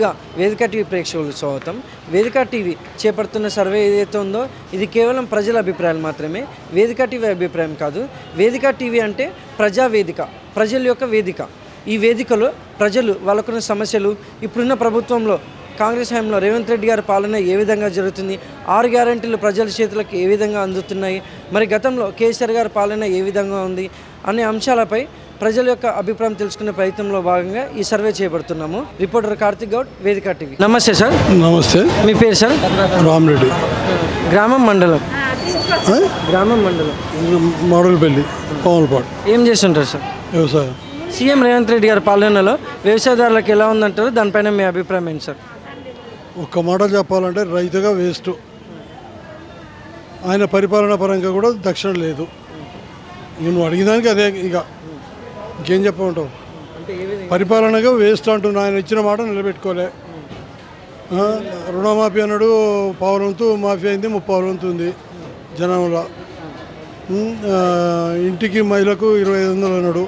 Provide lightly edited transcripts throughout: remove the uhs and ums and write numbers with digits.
ముందుగా వేదిక టీవీ ప్రేక్షకులకు స్వాగతం. వేదిక టీవీ చేపడుతున్న సర్వే ఏదైతే ఉందో ఇది కేవలం ప్రజల అభిప్రాయాలు మాత్రమే. వేదిక టీవీ అభిప్రాయం కాదు. వేదిక టీవీ అంటే ప్రజావేదిక, ప్రజల యొక్క వేదిక. ఈ వేదికలో ప్రజలు వాళ్ళకున్న సమస్యలు, ఇప్పుడున్న ప్రభుత్వంలో కాంగ్రెస్ హయాంలో రేవంత్ రెడ్డి గారి పాలన ఏ విధంగా జరుగుతుంది, 6 గ్యారెంటీలు ప్రజల చేతులకు ఏ విధంగా అందుతున్నాయి, మరి గతంలో కేసీఆర్ గారి పాలన ఏ విధంగా ఉంది అనే అంశాలపై ప్రజల యొక్క అభిప్రాయం తెలుసుకునే ప్రయత్నంలో భాగంగా ఈ సర్వే చేయబడుతున్నాము. రిపోర్టర్ కార్తిక్ గౌడ్, వేదిక టీవీ. నమస్తే సార్. నమస్తే. మీ పేరు సార్? రామరెడ్డి. గ్రామం మండలం? గ్రామం మండలం మాడలపల్లి, కోమలపాడు. ఏం చేస్తుంటారు సార్? వ్యవసాయం. సీఎం రేవంత్ రెడ్డి గారి పాలనలో వ్యవసాయదారులకు ఎలా ఉందంటారు, దానిపైన మీ అభిప్రాయం ఏంటి సార్? ఒక్క మాట చెప్పాలంటే రైతుగా వేస్ట్. ఆయన పరిపాలన పరంగా కూడా దక్షిణ లేదు. నేను అడిగినానికి అదే, ఇక ఇంకేం చెప్పమంటావు. పరిపాలనగా వేస్ట్ అంటున్నా. ఆయన ఇచ్చిన మాట నిలబెట్టుకోలే. రుణమాఫీ అన్నాడు, పావులంతు మాఫీ అయింది, 30 వంతు ఉంది జనంలో. ఇంటికి మహిళకు 2500 అన్నాడు,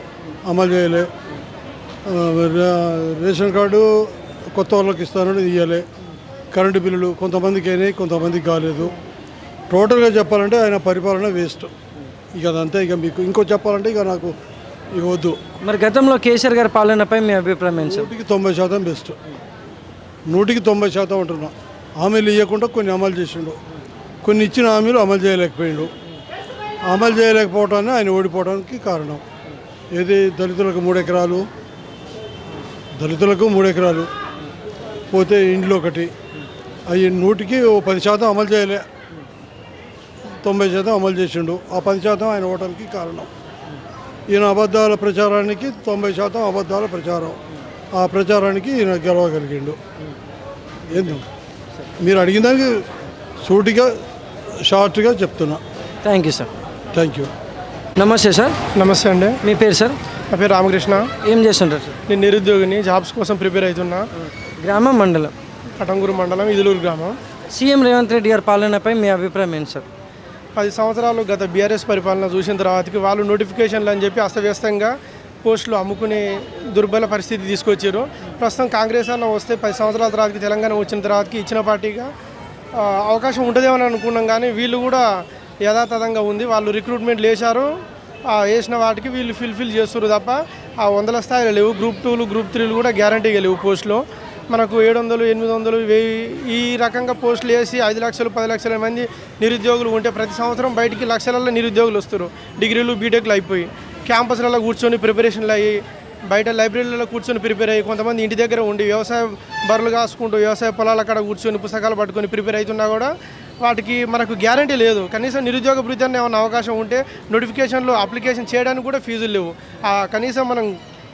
అమలు చేయలే. రేషన్ కార్డు కొత్త వాళ్ళకి ఇస్తానని ఇవ్వలే. కరెంటు బిల్లులు కొంతమందికి అయినాయి, కొంతమందికి కాలేదు. టోటల్గా చెప్పాలంటే ఆయన పరిపాలన వేస్ట్. ఇక అదంతా. ఇక మీకు ఇంకో చెప్పాలంటే ఇక నాకు ఇక వద్దు. మరి గతంలో కేసీఆర్ గారి పాలనపై మీ అభిప్రాయం ఏంటి సార్? 90% బెస్ట్. 90% అంటున్నా. హామీలు ఇవ్వకుండా కొన్ని అమలు చేసిండు, కొన్ని ఇచ్చిన హామీలు అమలు చేయలేకపోయిండు. అమలు చేయలేకపోవటాన్ని ఆయన ఓడిపోవడానికి కారణం. ఏది దళితులకు 3 ఎకరాలు, దళితులకు 3 ఎకరాలు పోతే ఇంట్లో ఒకటి, అవి 100కి 10% అమలు చేయలే. 90% అమలు చేసిండు. ఆ 10% ఆయన ఓటమికి కారణం. ఈయన అబద్ధాల ప్రచారానికి 90% అబద్ధాల ప్రచారం. ఆ ప్రచారానికి ఈయన గెలవగలిగిండు. ఏంది మీరు అడిగిన దానికి సూటిగా షార్ట్గా చెప్తున్నా. Thank you sir. Thank you. నమస్తే సార్. నమస్తే అండి. మీ పేరు సార్? నా పేరు రామకృష్ణ. ఏం చేస్తుంటారు సార్? నేను నిరుద్యోగిని, జాబ్స్ కోసం ప్రిపేర్ అవుతున్నా. గ్రామం మండలం? కటంగూరు మండలం, ఇదులూరు గ్రామం. సీఎం రేవంత్ రెడ్డి గారి పాలనపై మీ అభిప్రాయం ఏంటి సార్? 10 సంవత్సరాలు గత బీఆర్ఎస్ పరిపాలన చూసిన తర్వాతకి వాళ్ళు నోటిఫికేషన్లు అని చెప్పి అస్తవ్యస్తంగా పోస్టులు అమ్ముకునే దుర్బల పరిస్థితి తీసుకొచ్చారు. ప్రస్తుతం కాంగ్రెస్ అన్న వస్తే 10 సంవత్సరాల తర్వాతకి తెలంగాణ వచ్చిన తర్వాతకి ఇచ్చిన పార్టీగా అవకాశం ఉంటుందేమని అనుకున్నాం. కానీ వీళ్ళు కూడా యథాతథంగా ఉంది. వాళ్ళు రిక్రూట్మెంట్ వేశారు, వేసిన వాటికి వీళ్ళు ఫిల్ చేస్తారు తప్ప ఆ 100ల స్థాయిలో లేవు. గ్రూప్ 2లు, గ్రూప్ 3లు కూడా గ్యారంటీగా లేవు పోస్టులు. మనకు 700, 800, 1000 ఈ రకంగా పోస్టులు వేసి 5 లక్షలు, 10 లక్షల మంది నిరుద్యోగులు ఉంటే ప్రతి సంవత్సరం బయటికి లక్షలలో నిరుద్యోగులు వస్తారు. డిగ్రీలు, బీటెక్లు అయిపోయి క్యాంపస్లలో కూర్చొని ప్రిపరేషన్లు అయ్యి, బయట లైబ్రరీలలో కూర్చొని ప్రిపేర్ అయ్యి, కొంతమంది ఇంటి దగ్గర ఉండి వ్యవసాయ బరులు కాసుకుంటూ వ్యవసాయ పొలాల కాడ కూర్చొని పుస్తకాలు పట్టుకొని ప్రిపేర్ అవుతున్నా కూడా వాటికి మనకు గ్యారంటీ లేదు. కనీసం నిరుద్యోగ భృతి అనే ఏమైనా అవకాశం ఉంటే నోటిఫికేషన్లో అప్లికేషన్ చేయడానికి కూడా ఫీజులు లేవు. కనీసం మనం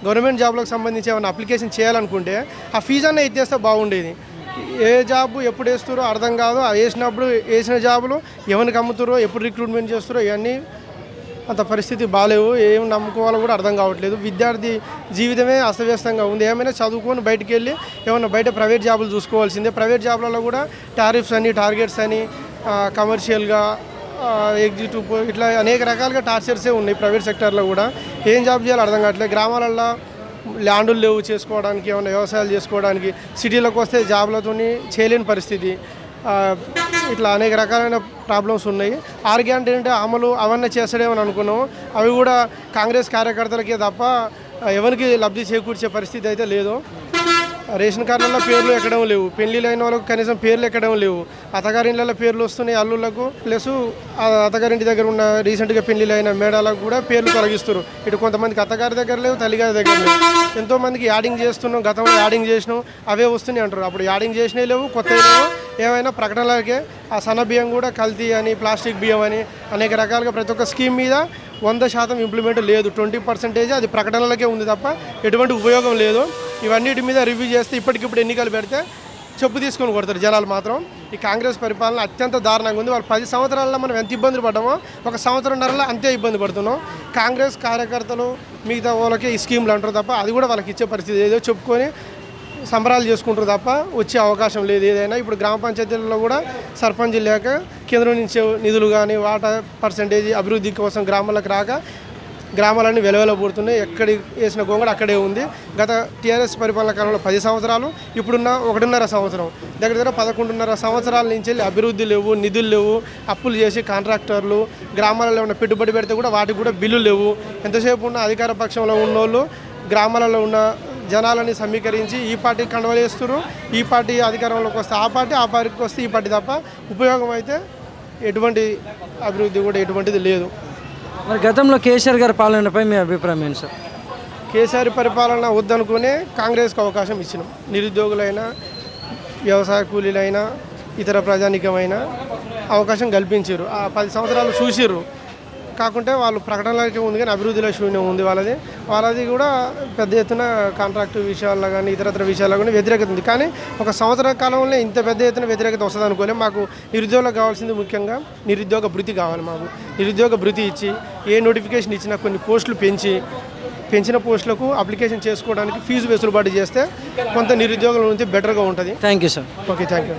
గవర్నమెంట్ జాబ్లకు సంబంధించి ఏమైనా అప్లికేషన్ చేయాలనుకుంటే ఆ ఫీజు అన్న ఎత్తేస్తే బాగుండేది. ఏ జాబ్ ఎప్పుడు వేస్తారో అర్థం కాదు. వేసినప్పుడు వేసిన జాబులు ఎవరికి అమ్ముతారో, ఎప్పుడు రిక్రూట్మెంట్ చేస్తారో ఇవన్నీ అంత పరిస్థితి బాగాలేవు. ఏం నమ్ముకోవాలో కూడా అర్థం కావట్లేదు. విద్యార్థి జీవితమే అస్తవ్యస్తంగా ఉంది. ఏమైనా చదువుకొని బయటికి వెళ్ళి ఏమైనా బయట ప్రైవేట్ జాబులు చూసుకోవాల్సిందే. ప్రైవేట్ జాబ్లలో కూడా టారిఫ్స్ అని, టార్గెట్స్ అని, కమర్షియల్గా, ఎగ్జిక్యూటివ్ ఇట్లా అనేక రకాలుగా టార్చర్సే ఉన్నాయి ప్రైవేట్ సెక్టర్లో కూడా. ఏం జాబ్ చేయాలో అర్థం కావట్లేదు. గ్రామాలల్లో ల్యాండులు లేవు చేసుకోవడానికి, ఏమైనా వ్యవసాయాలు చేసుకోవడానికి. సిటీలకు వస్తే జాబ్లతో చేయలేని పరిస్థితి. ఇట్లా అనేక రకాలైన ప్రాబ్లమ్స్ ఉన్నాయి. 6 గ్యారెంటీ అంటే అమలు అవన్నీ చేస్తాడేమని అనుకున్నాము. అవి కూడా కాంగ్రెస్ కార్యకర్తలకే తప్ప ఎవరికి లబ్ధి చేకూర్చే పరిస్థితి అయితే లేదు. రేషన్ కార్డులలో పేర్లు ఎక్కడం లేవు. పెళ్ళిళ్ళు అయిన వాళ్ళకు కనీసం పేర్లు ఎక్కడం లేవు. అత్తగారింళ్ళ పేర్లు వస్తున్నాయి అల్లుళ్ళకు. ప్లస్ అత్తగారింటి దగ్గర ఉన్న రీసెంట్గా పెళ్ళిళ్ళు అయిన మేడాలకు కూడా పేర్లు తొలగిస్తారు. ఇటు కొంతమందికి అత్తగారి దగ్గర లేవు, తల్లిగారి దగ్గర లేవు. ఎంతోమందికి యాడింగ్ చేస్తున్నాం, గతంలో యాడింగ్ చేసినాం, అవే వస్తున్నాయి అంటారు. అప్పుడు యాడింగ్ చేసినవి లేవు, కొత్తవి లేవు. ఏమైనా ప్రకటనలకే ఆ సన్న బియ్యం కూడా కల్తీ అని, ప్లాస్టిక్ బియ్యం అని అనేక రకాలుగా ప్రతి ఒక్క స్కీమ్ మీద 100% ఇంప్లిమెంట్ లేదు. 20% అది ప్రకటనలకే ఉంది తప్ప ఎటువంటి ఉపయోగం లేదు. ఇవన్నిటి మీద రివ్యూ చేస్తే ఇప్పటికిప్పుడు ఎన్నికలు పెడితే చెప్పు తీసుకొని కొడతారు జనాలు మాత్రం. ఈ కాంగ్రెస్ పరిపాలన అత్యంత దారుణంగా ఉంది. వాళ్ళు 10 సంవత్సరాల్లో మనం ఎంత ఇబ్బంది పడ్డామో 1 సంవత్సరంన్నరలో అంతే ఇబ్బంది పడుతున్నాం. కాంగ్రెస్ కార్యకర్తలు మిగతా వాళ్ళకి ఈ స్కీమ్లు అంటారు తప్ప అది కూడా వాళ్ళకి ఇచ్చే పరిస్థితి ఏదో చెప్పుకొని సంబరాలు చేసుకుంటారు తప్ప వచ్చే అవకాశం లేదు. ఏదైనా ఇప్పుడు గ్రామ పంచాయతీలలో కూడా సర్పంచ్ లేక కేంద్రం నుంచి నిధులు కానీ వాటా పర్సంటేజ్ అభివృద్ధి కోసం గ్రామాలకు రాక గ్రామాలన్నీ వెలవెలబడుతున్నాయి. ఎక్కడి వేసిన గోంగడ అక్కడే ఉంది. గత టీఆర్ఎస్ పరిపాలన కాలంలో 10 సంవత్సరాలు, ఇప్పుడున్న 1.5 సంవత్సరం, దగ్గర దగ్గర 11.5 సంవత్సరాల నుంచి వెళ్ళి అభివృద్ధి లేవు, నిధులు లేవు. అప్పులు చేసి కాంట్రాక్టర్లు గ్రామాలలో ఉన్న పెట్టుబడి పెడితే కూడా వాటికి కూడా బిల్లులు లేవు. ఎంతసేపు ఉన్న అధికార పక్షంలో ఉన్నోళ్ళు గ్రామాలలో ఉన్న జనాలని సమీకరించి ఈ పార్టీ కండవలు వేస్తున్నారు. ఈ పార్టీ అధికారంలోకి వస్తే ఆ పార్టీకి వస్తే ఈ పార్టీ తప్ప ఉపయోగం అయితే ఎటువంటి అభివృద్ధి కూడా ఎటువంటిది లేదు. మరి గతంలో కేసీఆర్ గారి పాలనపై మీ అభిప్రాయం ఏంటి సార్? కేసీఆర్ పరిపాలన వద్దనుకునే కాంగ్రెస్కి అవకాశం ఇచ్చినాం. నిరుద్యోగులైనా, వ్యవసాయ కూలీలైనా, ఇతర ప్రజానికమైన అవకాశం కల్పించారు. ఆ 10 సంవత్సరాలు చూసిర్రు. కాకుంటే వాళ్ళు ప్రకటనలకే ఉంది కానీ అభివృద్ధిలో శూన్యం ఉంది. వాళ్ళది కూడా పెద్ద ఎత్తున కాంట్రాక్టు విషయాల్లో కానీ ఇతరత్ర విషయాల్లో కానీ వ్యతిరేకత ఉంది. కానీ ఒక సంవత్సర కాలంలో ఇంత పెద్ద ఎత్తున వ్యతిరేకత వస్తుంది అనుకోలే. మాకు నిరుద్యోగులకు కావాల్సింది ముఖ్యంగా నిరుద్యోగ భృతి కావాలి. మాకు నిరుద్యోగ భృతి ఇచ్చి ఏ నోటిఫికేషన్ ఇచ్చినా కొన్ని పోస్టులు పెంచిన పోస్టులకు అప్లికేషన్ చేసుకోవడానికి ఫీజు వెసులుబాటు చేస్తే కొంత నిరుద్యోగుల నుంచి బెటర్గా ఉంటుంది. Thank you sir. Okay, thank you.